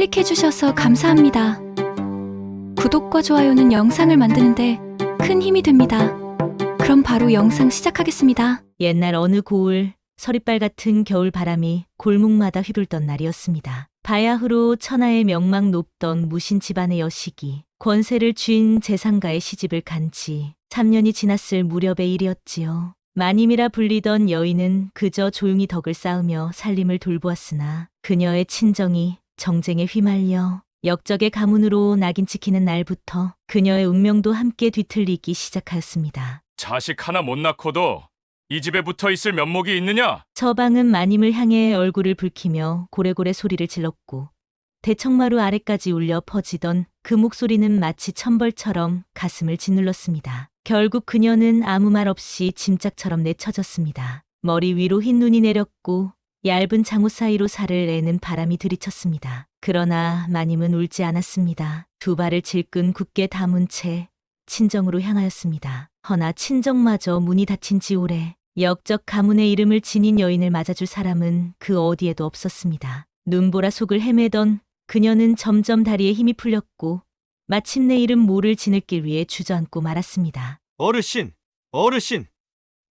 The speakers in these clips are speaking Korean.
클릭해주셔서 감사합니다. 구독과 좋아요는 영상을 만드는데 큰 힘이 됩니다. 그럼 바로 영상 시작하겠습니다. 옛날 어느 고을 서리빨 같은 겨울 바람이 골목마다 휘둘던 날이었습니다. 바야흐로 천하의 명망 높던 무신 집안의 여식이 권세를 쥔 재상가의 시집을 간 지 3년이 지났을 무렵의 일이었지요. 마님이라 불리던 여인은 그저 조용히 덕을 쌓으며 살림을 돌보았으나 그녀의 친정이 정쟁에 휘말려 역적의 가문으로 낙인 찍히는 날부터 그녀의 운명도 함께 뒤틀리기 시작하였습니다. 자식 하나 못 낳고도 이 집에 붙어 있을 면목이 있느냐? 서방은 마님을 향해 얼굴을 붉히며 고래고래 소리를 질렀고 대청마루 아래까지 울려 퍼지던 그 목소리는 마치 천벌처럼 가슴을 짓눌렀습니다. 결국 그녀는 아무 말 없이 짐짝처럼 내쳐졌습니다. 머리 위로 흰 눈이 내렸고 얇은 장호 사이로 살을 내는 바람이 들이쳤습니다. 그러나 마님은 울지 않았습니다. 두 발을 질끈 굳게 다문 채 친정으로 향하였습니다. 허나 친정마저 문이 닫힌 지 오래 역적 가문의 이름을 지닌 여인을 맞아줄 사람은 그 어디에도 없었습니다. 눈보라 속을 헤매던 그녀는 점점 다리에 힘이 풀렸고 마침내 이름 모를 지느길 위에 주저앉고 말았습니다. 어르신, 어르신,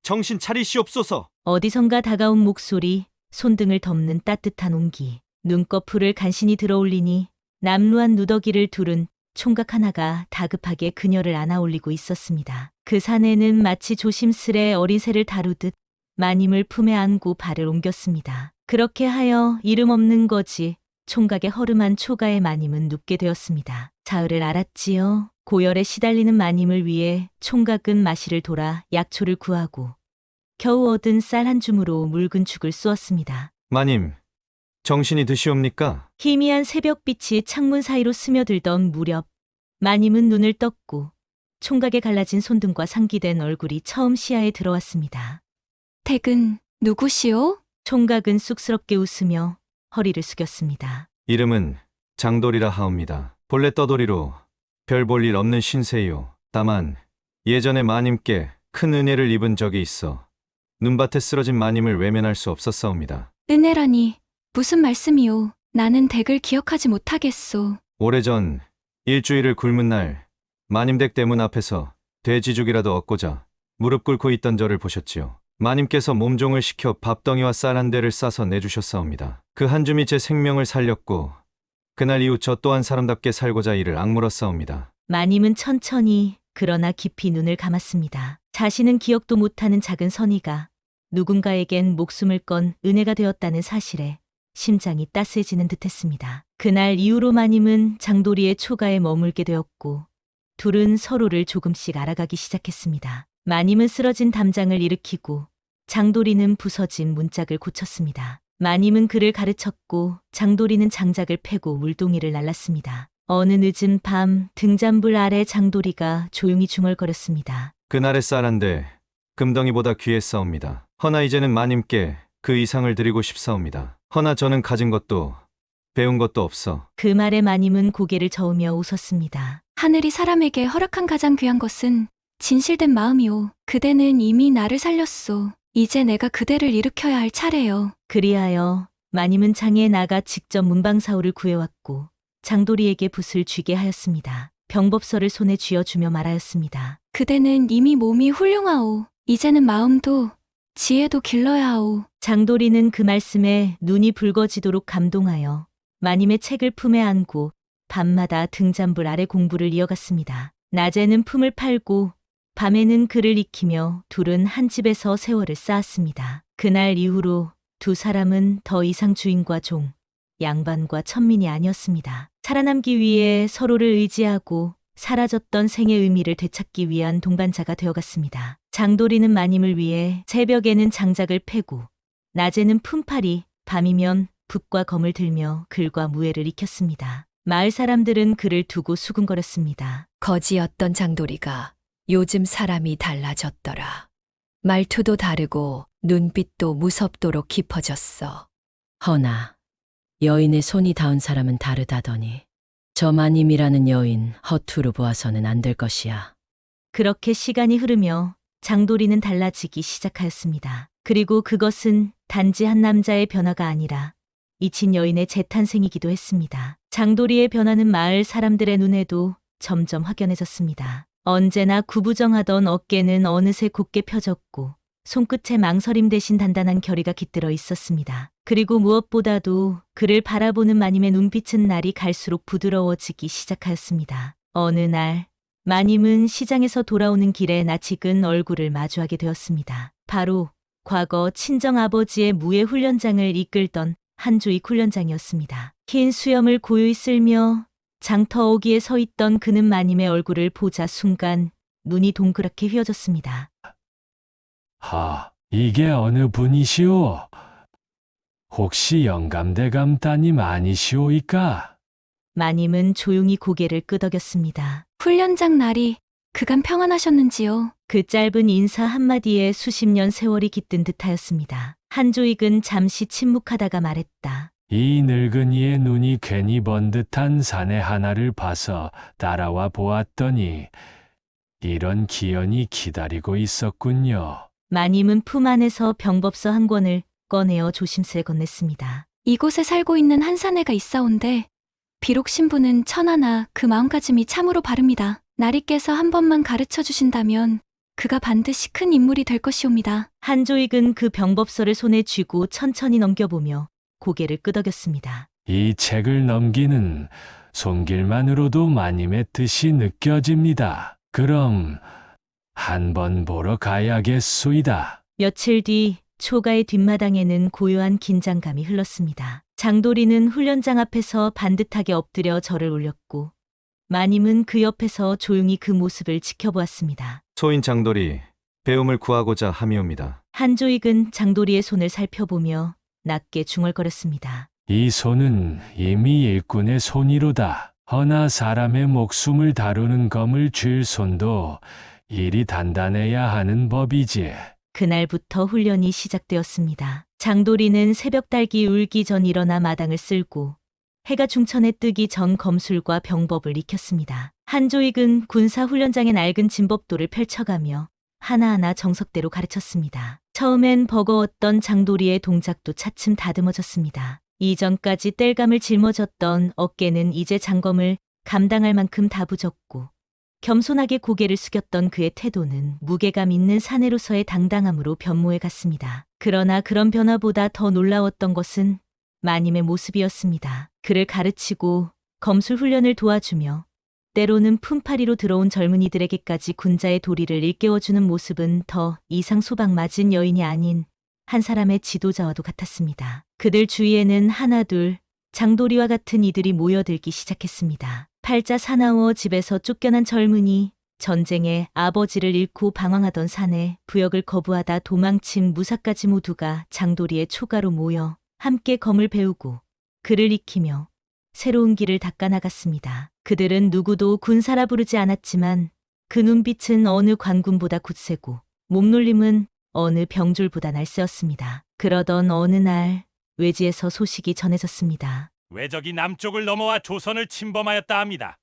정신 차리시옵소서. 어디선가 다가온 목소리, 손등을 덮는 따뜻한 온기, 눈꺼풀을 간신히 들어올리니 남루한 누더기를 두른 총각 하나가 다급하게 그녀를 안아올리고 있었습니다. 그 사내는 마치 조심스레 어린 새를 다루듯 마님을 품에 안고 발을 옮겼습니다. 그렇게 하여 이름 없는 거지 총각의 허름한 초가에 마님은 눕게 되었습니다. 사흘을 알았지요. 고열에 시달리는 마님을 위해 총각은 마실을 돌아 약초를 구하고 겨우 얻은 쌀 한 줌으로 묽은 죽을 쑤었습니다. 마님, 정신이 드시옵니까? 희미한 새벽빛이 창문 사이로 스며들던 무렵 마님은 눈을 떴고 총각의 갈라진 손등과 상기된 얼굴이 처음 시야에 들어왔습니다. 댁은 누구시오? 총각은 쑥스럽게 웃으며 허리를 숙였습니다. 이름은 장돌이라 하옵니다. 본래 떠돌이로 별 볼 일 없는 신세요. 다만 예전에 마님께 큰 은혜를 입은 적이 있어 눈밭에 쓰러진 마님을 외면할 수 없었사옵니다. 은혜라니 무슨 말씀이오? 나는 댁을 기억하지 못하겠소. 오래전 일주일을 굶은 날 마님 댁 대문 앞에서 돼지죽이라도 얻고자 무릎 꿇고 있던 저를 보셨지요. 마님께서 몸종을 시켜 밥덩이와 쌀 한 대를 싸서 내주셨사옵니다. 그 한 줌이 제 생명을 살렸고 그날 이후 저 또한 사람답게 살고자 이를 악물었사옵니다. 마님은 천천히 그러나 깊이 눈을 감았습니다. 자신은 기억도 못하는 작은 선의가 누군가에겐 목숨을 건 은혜가 되었다는 사실에 심장이 따스해지는 듯했습니다. 그날 이후로 마님은 장도리의 초가에 머물게 되었고 둘은 서로를 조금씩 알아가기 시작했습니다. 마님은 쓰러진 담장을 일으키고 장도리는 부서진 문짝을 고쳤습니다. 마님은 그를 가르쳤고 장도리는 장작을 패고 물동이를 날랐습니다. 어느 늦은 밤 등잔불 아래 장도리가 조용히 중얼거렸습니다. 그날의 쌀 한 대 금덩이보다 귀했사옵니다. 허나 이제는 마님께 그 이상을 드리고 싶사옵니다. 허나 저는 가진 것도 배운 것도 없어. 그 말에 마님은 고개를 저으며 웃었습니다. 하늘이 사람에게 허락한 가장 귀한 것은 진실된 마음이오. 그대는 이미 나를 살렸소. 이제 내가 그대를 일으켜야 할 차례요. 그리하여 마님은 장에 나가 직접 문방사오를 구해왔고 장도리에게 붓을 쥐게 하였습니다. 병법서를 손에 쥐어주며 말하였습니다. 그대는 이미 몸이 훌륭하오. 이제는 마음도 지혜도 길러야 하오. 장도리는 그 말씀에 눈이 붉어지도록 감동하여 마님의 책을 품에 안고 밤마다 등잔불 아래 공부를 이어갔습니다. 낮에는 품을 팔고 밤에는 글을 익히며 둘은 한 집에서 세월을 쌓았습니다. 그날 이후로 두 사람은 더 이상 주인과 종, 양반과 천민이 아니었습니다. 살아남기 위해 서로를 의지하고 사라졌던 생의 의미를 되찾기 위한 동반자가 되어갔습니다. 장도리는 마님을 위해 새벽에는 장작을 패고 낮에는 품팔이, 밤이면 붓과 검을 들며 글과 무예를 익혔습니다. 마을 사람들은 그를 두고 수군거렸습니다. 거지였던 장도리가 요즘 사람이 달라졌더라. 말투도 다르고 눈빛도 무섭도록 깊어졌어. 허나 여인의 손이 닿은 사람은 다르다더니 저 마님이라는 여인 허투루 보아서는 안 될 것이야. 그렇게 시간이 흐르며 장도리는 달라지기 시작하였습니다. 그리고 그것은 단지 한 남자의 변화가 아니라 잊힌 여인의 재탄생이기도 했습니다. 장도리의 변화는 마을 사람들의 눈에도 점점 확연해졌습니다. 언제나 구부정하던 어깨는 어느새 곧게 펴졌고 손끝에 망설임 대신 단단한 결의가 깃들어 있었습니다. 그리고 무엇보다도 그를 바라보는 마님의 눈빛은 날이 갈수록 부드러워지기 시작하였습니다. 어느 날 마님은 시장에서 돌아오는 길에 낯익은 얼굴을 마주하게 되었습니다. 바로 과거 친정아버지의 무예 훈련장을 이끌던 한조익 훈련장이었습니다. 흰 수염을 고요히 쓸며 장터 어귀에 서 있던 그는 마님의 얼굴을 보자 순간 눈이 동그랗게 휘어졌습니다. 이게 어느 분이시오? 혹시 영감대감 따님 아니시오이까? 마님은 조용히 고개를 끄덕였습니다. 훈련장 날이 그간 평안하셨는지요? 그 짧은 인사 한마디에 수십 년 세월이 깃든 듯하였습니다. 한조익은 잠시 침묵하다가 말했다. 이 늙은이의 눈이 괜히 번듯한 사내 하나를 봐서 따라와 보았더니 이런 기연이 기다리고 있었군요. 마님은 품 안에서 병법서 한 권을 꺼내어 조심스레 건넸습니다. 이곳에 살고 있는 한 사내가 있사온데 비록 신부는 천하나 그 마음가짐이 참으로 바릅니다. 나리께서 한 번만 가르쳐 주신다면 그가 반드시 큰 인물이 될 것이옵니다. 한조익은 그 병법서를 손에 쥐고 천천히 넘겨보며 고개를 끄덕였습니다. 이 책을 넘기는 손길만으로도 마님의 뜻이 느껴집니다. 그럼 한번 보러 가야겠소이다. 며칠 뒤 초가의 뒷마당에는 고요한 긴장감이 흘렀습니다. 장도리는 훈련장 앞에서 반듯하게 엎드려 절을 올렸고 마님은 그 옆에서 조용히 그 모습을 지켜보았습니다. 소인 장돌이 배움을 구하고자 함이옵니다. 한조익은 장도리의 손을 살펴보며 낮게 중얼거렸습니다. 이 손은 이미 일꾼의 손이로다. 허나 사람의 목숨을 다루는 검을 쥘 손도 일이 단단해야 하는 법이지. 그날부터 훈련이 시작되었습니다. 장도리는 새벽 달기 울기 전 일어나 마당을 쓸고 해가 중천에 뜨기 전 검술과 병법을 익혔습니다. 한조익은 군사 훈련장의 낡은 진법도를 펼쳐가며 하나하나 정석대로 가르쳤습니다. 처음엔 버거웠던 장도리의 동작도 차츰 다듬어졌습니다. 이전까지 땔감을 짊어졌던 어깨는 이제 장검을 감당할 만큼 다부졌고 겸손하게 고개를 숙였던 그의 태도는 무게감 있는 사내로서의 당당함으로 변모해 갔습니다. 그러나 그런 변화보다 더 놀라웠던 것은 마님의 모습이었습니다. 그를 가르치고 검술 훈련을 도와주며 때로는 품팔이로 들어온 젊은이들에게까지 군자의 도리를 일깨워주는 모습은 더 이상 소박 맞은 여인이 아닌 한 사람의 지도자와도 같았습니다. 그들 주위에는 하나둘 장도리와 같은 이들이 모여들기 시작했습니다. 팔자 사나워 집에서 쫓겨난 젊은이, 전쟁에 아버지를 잃고 방황하던 사내, 부역을 거부하다 도망친 무사까지 모두가 장도리의 초가로 모여 함께 검을 배우고 그를 익히며 새로운 길을 닦아나갔습니다. 그들은 누구도 군사라 부르지 않았지만 그 눈빛은 어느 관군보다 굳세고 몸놀림은 어느 병졸보다 날쌔었습니다. 그러던 어느 날 외지에서 소식이 전해졌습니다. 왜적이 남쪽을 넘어와 조선을 침범하였다 합니다.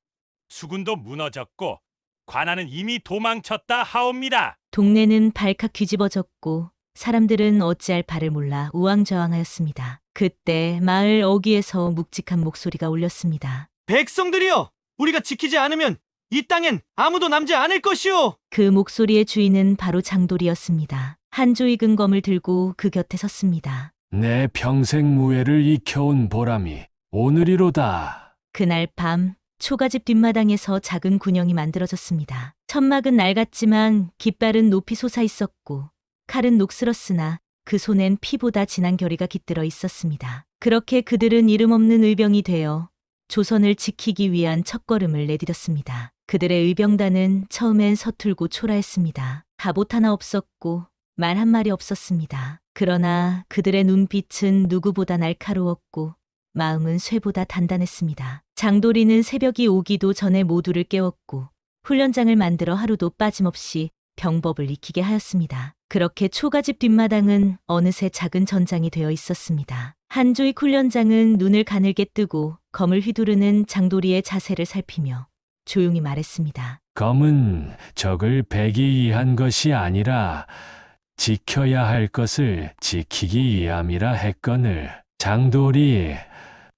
수군도 무너졌고 관아는 이미 도망쳤다 하옵니다. 동네는 발칵 뒤집어졌고 사람들은 어찌할 바를 몰라 우왕좌왕하였습니다. 그때 마을 어귀에서 묵직한 목소리가 울렸습니다. 백성들이여! 우리가 지키지 않으면 이 땅엔 아무도 남지 않을 것이오! 그 목소리의 주인은 바로 장돌이었습니다. 한조익은 검을 들고 그 곁에 섰습니다. 내 평생 무예를 익혀온 보람이 오늘이로다. 그날 밤 초가집 뒷마당에서 작은 군영이 만들어졌습니다. 천막은 낡았지만 깃발은 높이 솟아 있었고 칼은 녹슬었으나 그 손엔 피보다 진한 결의가 깃들어 있었습니다. 그렇게 그들은 이름 없는 의병이 되어 조선을 지키기 위한 첫걸음을 내디뎠습니다. 그들의 의병단은 처음엔 서툴고 초라했습니다. 갑옷 하나 없었고 말 한 마리 없었습니다. 그러나 그들의 눈빛은 누구보다 날카로웠고 마음은 쇠보다 단단했습니다. 장도리는 새벽이 오기도 전에 모두를 깨웠고 훈련장을 만들어 하루도 빠짐없이 병법을 익히게 하였습니다. 그렇게 초가집 뒷마당은 어느새 작은 전장이 되어 있었습니다. 한조익 훈련장은 눈을 가늘게 뜨고 검을 휘두르는 장도리의 자세를 살피며 조용히 말했습니다. 검은 적을 베기 위한 것이 아니라 지켜야 할 것을 지키기 위함이라 했거늘. 장돌이,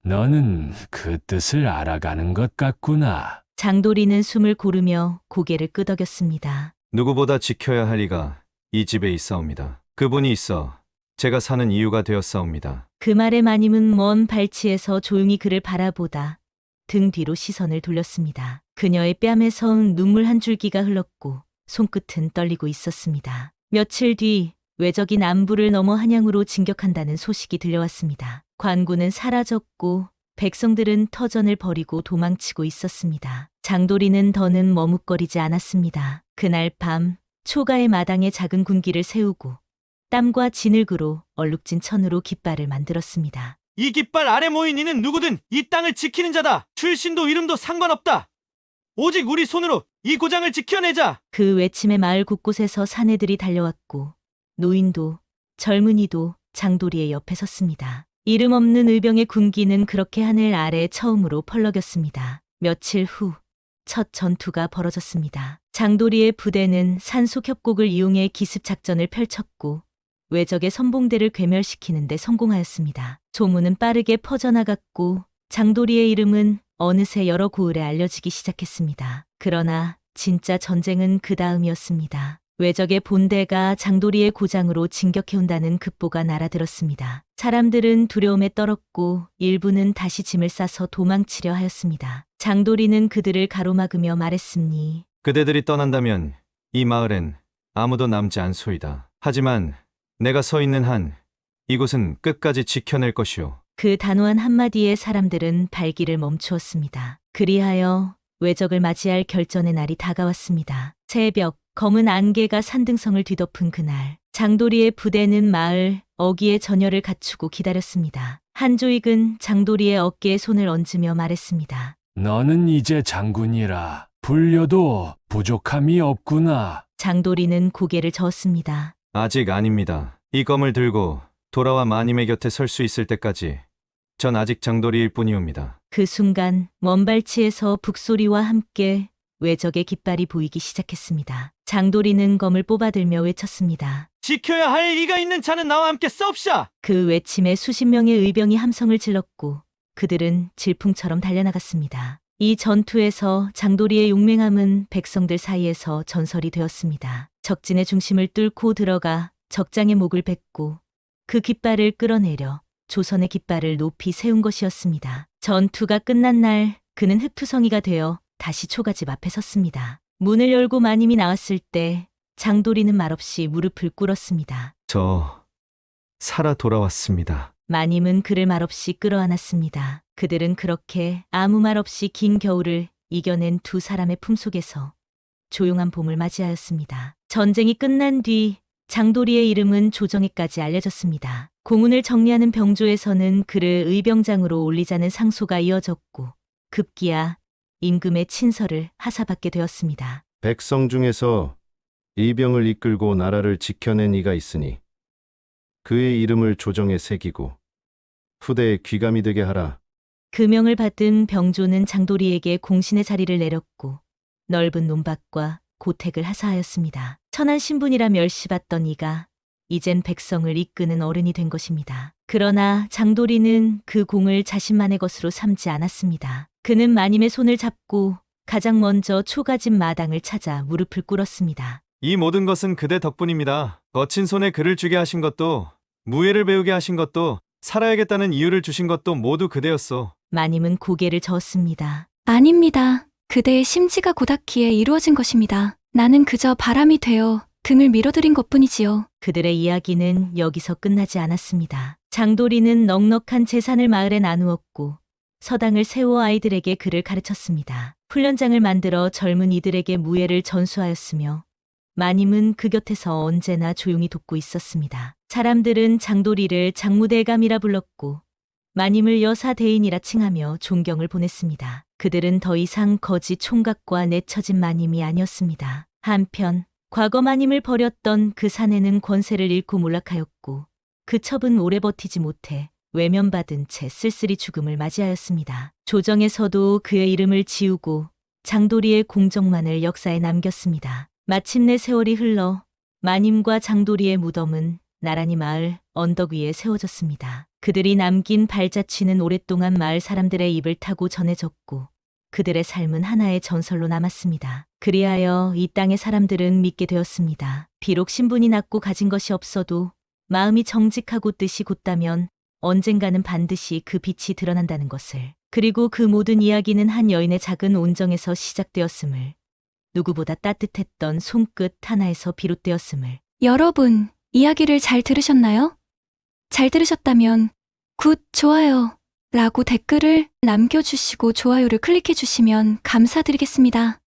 너는 그 뜻을 알아가는 것 같구나. 장도리는 숨을 고르며 고개를 끄덕였습니다. 누구보다 지켜야 할 이가 이 집에 있사옵니다. 그분이 있어 제가 사는 이유가 되었사옵니다. 그 말에 마님은 먼 발치에서 조용히 그를 바라보다 등 뒤로 시선을 돌렸습니다. 그녀의 뺨에서 눈물 한 줄기가 흘렀고 손끝은 떨리고 있었습니다. 며칠 뒤 외적이 남부를 넘어 한양으로 진격한다는 소식이 들려왔습니다. 관군은 사라졌고 백성들은 터전을 버리고 도망치고 있었습니다. 장도리는 더는 머뭇거리지 않았습니다. 그날 밤 초가의 마당에 작은 군기를 세우고 땀과 진흙으로 얼룩진 천으로 깃발을 만들었습니다. 이 깃발 아래 모인 이는 누구든 이 땅을 지키는 자다. 출신도 이름도 상관없다. 오직 우리 손으로 이 고장을 지켜내자. 그 외침에 마을 곳곳에서 사내들이 달려왔고 노인도 젊은이도 장도리의 옆에 섰습니다. 이름 없는 의병의 군기는 그렇게 하늘 아래 처음으로 펄럭였습니다. 며칠 후 첫 전투가 벌어졌습니다. 장도리의 부대는 산속 협곡을 이용해 기습 작전을 펼쳤고 외적의 선봉대를 괴멸시키는 데 성공하였습니다. 소문은 빠르게 퍼져나갔고 장도리의 이름은 어느새 여러 고을에 알려지기 시작했습니다. 그러나 진짜 전쟁은 그 다음이었습니다. 외적의 본대가 장도리의 고장으로 진격해온다는 급보가 날아들었습니다. 사람들은 두려움에 떨었고 일부는 다시 짐을 싸서 도망치려 하였습니다. 장도리는 그들을 가로막으며 말했으니 그대들이 떠난다면 이 마을엔 아무도 남지 않소이다. 하지만 내가 서 있는 한 이곳은 끝까지 지켜낼 것이오. 그 단호한 한마디에 사람들은 발길을 멈추었습니다. 그리하여 외적을 맞이할 결전의 날이 다가왔습니다. 새벽 검은 안개가 산등성을 뒤덮은 그날 장도리의 부대는 마을 어귀의 전열을 갖추고 기다렸습니다. 한조익은 장도리의 어깨에 손을 얹으며 말했습니다. 너는 이제 장군이라 불려도 부족함이 없구나. 장도리는 고개를 저었습니다. 아직 아닙니다. 이 검을 들고 돌아와 마님의 곁에 설 수 있을 때까지 전 아직 장도리일 뿐이옵니다. 그 순간 먼 발치에서 북소리와 함께 외적의 깃발이 보이기 시작했습니다. 장도리는 검을 뽑아들며 외쳤습니다. 지켜야 할 이가 있는 자는 나와 함께 싸웁시다. 그 외침에 수십 명의 의병이 함성을 질렀고 그들은 질풍처럼 달려나갔습니다. 이 전투에서 장도리의 용맹함은 백성들 사이에서 전설이 되었습니다. 적진의 중심을 뚫고 들어가 적장의 목을 뱉고 그 깃발을 끌어내려 조선의 깃발을 높이 세운 것이었습니다. 전투가 끝난 날 그는 흑투성이가 되어 다시 초가집 앞에 섰습니다. 문을 열고 마님이 나왔을 때 장도리는 말없이 무릎을 꿇었습니다. 저 살아 돌아왔습니다. 마님은 그를 말없이 끌어안았습니다. 그들은 그렇게 아무 말 없이 긴 겨울을 이겨낸 두 사람의 품속에서 조용한 봄을 맞이하였습니다. 전쟁이 끝난 뒤 장도리의 이름은 조정에까지 알려졌습니다. 공운을 정리하는 병조에서는 그를 의병장으로 올리자는 상소가 이어졌고 급기야 임금의 친서를 하사받게 되었습니다. 백성 중에서 이병을 이끌고 나라를 지켜낸 이가 있으니 그의 이름을 조정에 새기고 후대에 귀감이 되게 하라. 그 명을 받은 병조는 장도리에게 공신의 자리를 내렸고 넓은 논밭과 고택을 하사하였습니다. 천한 신분이라 멸시받던 이가 이젠 백성을 이끄는 어른이 된 것입니다. 그러나 장도리는 그 공을 자신만의 것으로 삼지 않았습니다. 그는 마님의 손을 잡고 가장 먼저 초가집 마당을 찾아 무릎을 꿇었습니다. 이 모든 것은 그대 덕분입니다. 거친 손에 글을 쥐게 하신 것도 무예를 배우게 하신 것도 살아야겠다는 이유를 주신 것도 모두 그대였소. 마님은 고개를 저었습니다. 아닙니다. 그대의 심지가 고닿기에 이루어진 것입니다. 나는 그저 바람이 되어 등을 밀어드린 것뿐이지요. 그들의 이야기는 여기서 끝나지 않았습니다. 장도리는 넉넉한 재산을 마을에 나누었고 서당을 세워 아이들에게 글을 가르쳤습니다. 훈련장을 만들어 젊은 이들에게 무예를 전수하였으며 마님은 그 곁에서 언제나 조용히 돕고 있었습니다. 사람들은 장도리를 장무대감이라 불렀고 마님을 여사대인이라 칭하며 존경을 보냈습니다. 그들은 더 이상 거지 총각과 내처진 마님이 아니었습니다. 한편 과거 마님을 버렸던 그 사내는 권세를 잃고 몰락하였고 그 첩은 오래 버티지 못해 외면받은 채 쓸쓸히 죽음을 맞이하였습니다. 조정에서도 그의 이름을 지우고 장도리의 공적만을 역사에 남겼습니다. 마침내 세월이 흘러 마님과 장도리의 무덤은 나란히 마을 언덕 위에 세워졌습니다. 그들이 남긴 발자취는 오랫동안 마을 사람들의 입을 타고 전해졌고 그들의 삶은 하나의 전설로 남았습니다. 그리하여 이 땅의 사람들은 믿게 되었습니다. 비록 신분이 낮고 가진 것이 없어도 마음이 정직하고 뜻이 곧다면 언젠가는 반드시 그 빛이 드러난다는 것을. 그리고 그 모든 이야기는 한 여인의 작은 온정에서 시작되었음을, 누구보다 따뜻했던 손끝 하나에서 비롯되었음을. 여러분, 이야기를 잘 들으셨나요? 잘 들으셨다면 굿, 좋아요 라고 댓글을 남겨주시고 좋아요를 클릭해주시면 감사드리겠습니다.